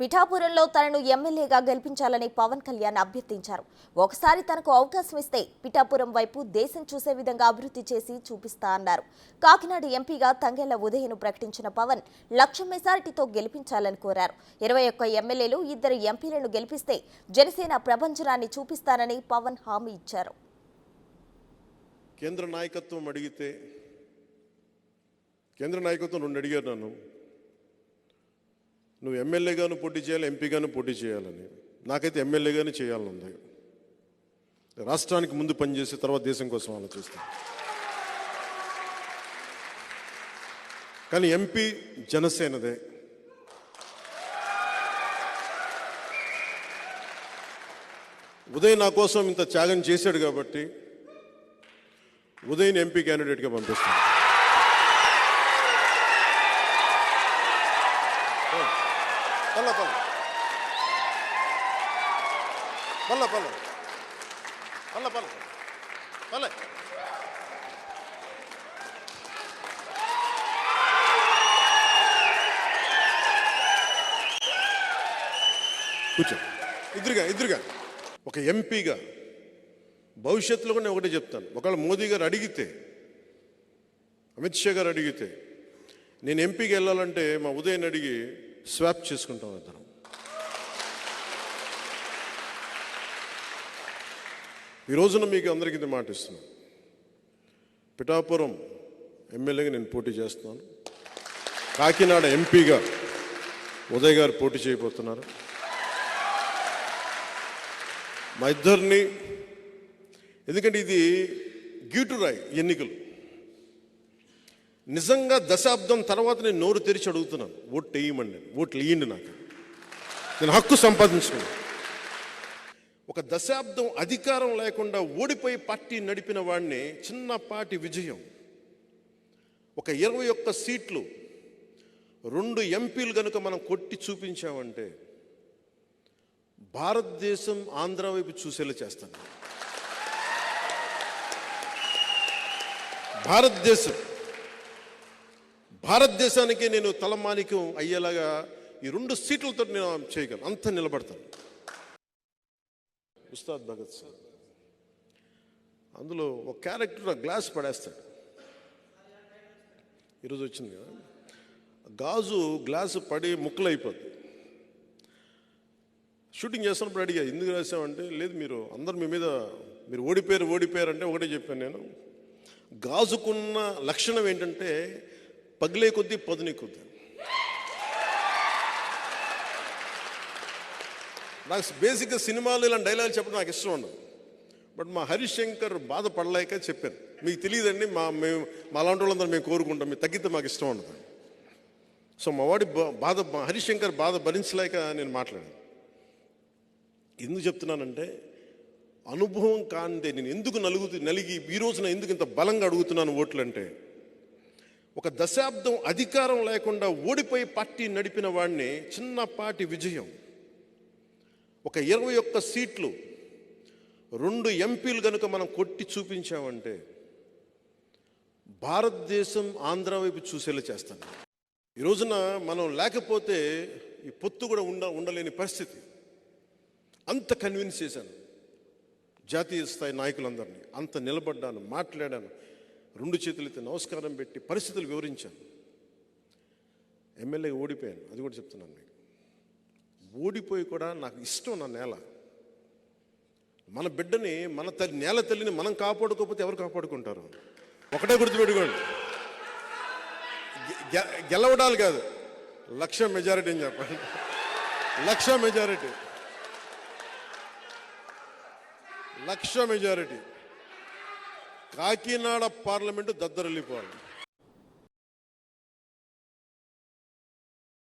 పిఠాపురంలో తనను ఎమ్మెల్యేగా గెలిపించాలని పవన్ కళ్యాణ్ అభ్యర్థించారు. ఒకసారి తనకు అవకాశం ఇస్తే పిఠాపురం వైపు దేశం చూసే విధంగా అభివృద్ధి చేసి చూపిస్తా అన్నారు. కాకినాడ ఎంపీగా తంగెళ్ల ఉదయను ప్రకటించిన పవన్ 1,00,000 మెజారిటీతో గెలిపించాలని కోరారు. 21 ఎమ్మెల్యేలు 2 ఎంపీలను గెలిపిస్తే జనసేన ప్రభంజనాన్ని చూపిస్తానని పవన్ హామీ ఇచ్చారు. కేంద్ర నాయకత్వం అడిగితే కేంద్ర నాయకత్వం 2 అడిగారు నన్ను, నువ్వు ఎమ్మెల్యేగాను పోటీ చేయాలి, ఎంపీగాను పోటీ చేయాలని. నాకైతే ఎమ్మెల్యేగానే చేయాలని ఉంది. రాష్ట్రానికి ముందు పనిచేసి తర్వాత దేశం కోసం ఆలోచిస్తాను. కానీ ఎంపీ జనసేనదే. ఉదయ్ నా కోసం ఇంత త్యాగం చేశాడు కాబట్టి ఉదయ్ని ఎంపీ క్యాండిడేట్గా పంపిస్తాను. కూర్చో. ఇద్దరుగా ఒక ఎంపీగా భవిష్యత్తులో కూడా నేను ఒకటే చెప్తాను. ఒకవేళ మోదీ గారు అడిగితే, అమిత్ షా గారు అడిగితే, నేను ఎంపీకి వెళ్ళాలంటే మా ఉదయని అడిగి స్వాప్ చేసుకుంటాం ఇద్దరం. ఈ రోజున మీకు అందరికీ ఇది మాట ఇస్తున్నాను. పిఠాపురం ఎమ్మెల్యేగా నేను పోటీ చేస్తున్నాను. కాకినాడ ఎంపీగా ఉదయ్ గారు పోటీ చేయబోతున్నారు. మా ఇద్దరిని, ఎందుకంటే ఇది గీటురాయి ఎన్నికలు. నిజంగా దశాబ్దం తర్వాత నేను నోరు తెరిచి అడుగుతున్నాను, ఓట్లు వేయమండి, ఓట్లు వేయండి. నేను హక్కు సంపాదించుకున్నాను. ఒక దశాబ్దం అధికారం లేకుండా ఓడిపోయి పార్టీ నడిపిన వాడిని చిన్నపాటి విజయం, ఒక 21 సీట్లు, 2 ఎంపీలు కనుక మనం కొట్టి చూపించామంటే భారతదేశం ఆంధ్ర వైపు చూసేలా చేస్తాను. భారతదేశానికి నేను తలమానికం అయ్యేలాగా ఈ 2 సీట్లతో నేను చేయగలను. అంత నిలబడతాను. ఉస్తాద్ భగత్ సింగ్ అందులో ఒక క్యారెక్టర్ ఆ గ్లాస్ పడేస్తాడు. ఈరోజు వచ్చింది కదా, గాజు గ్లాసు పడి ముక్కలు అయిపోద్ది. షూటింగ్ చేస్తున్నప్పుడు అడిగా, ఎందుకు రాసామంటే, లేదు మీరు అందరు మీ మీద మీరు ఓడిపోయారు అంటే ఒకటే చెప్పాను నేను. గాజుకున్న లక్షణం ఏంటంటే పగిలే కొద్దీ పదునే కొద్దీ. నాకు బేసిక్గా సినిమాలు ఇలాంటి డైలాగులు చెప్పడం నాకు ఇష్టం ఉండదు. బట్ మా హరీష్ శంకర్ బాధపడలేక చెప్పాను, మీకు తెలియదండి, మా అలాంటి వాళ్ళందరూ మేము కోరుకుంటాం, మీరు తగ్గితే మాకు ఇష్టం ఉండదు. సో మా వాడి హరీష్ శంకర్ బాధ భరించలేక నేను మాట్లాడాను. ఎందుకు చెప్తున్నానంటే, అనుభవం కాందే నేను ఎందుకు నలిగి ఈ రోజున ఎందుకు ఇంత బలంగా అడుగుతున్నాను ఓట్లు అంటే, ఒక దశాబ్దం అధికారం లేకుండా ఓడిపోయి పార్టీ నడిపిన వాడిని చిన్నపాటి విజయం, ఒక 21 సీట్లు, 2 ఎంపీలు కనుక మనం కొట్టి చూపించామంటే భారతదేశం ఆంధ్ర వైపు చూసేలా చేస్తాను. ఈ రోజున మనం లేకపోతే ఈ పొత్తు కూడా ఉండలేని పరిస్థితి. అంత కన్విన్స్ చేశాను జాతీయ స్థాయి నాయకులందరినీ. అంత నిలబడ్డాను, మాట్లాడాను, 2 చేతులైతే నమస్కారం పెట్టి పరిస్థితులు వివరించాను. ఎమ్మెల్యే ఓడిపోయాను, అది కూడా చెప్తున్నాను మీకు. ఓడిపోయి కూడా నాకు ఇష్టం నా నేల. మన బిడ్డని, మన నేల తల్లిని మనం కాపాడుకోకపోతే ఎవరు కాపాడుకుంటారు? ఒకటే గుర్తుపెట్టుకోండి, గెలవడాలు కాదు, 1,00,000 మెజారిటీ అని చెప్పండి. 1,00,000 మెజారిటీ, 1,00,000 మెజారిటీ. కాకినాడ పార్లమెంటు దద్దరిల్లిపోవాలి.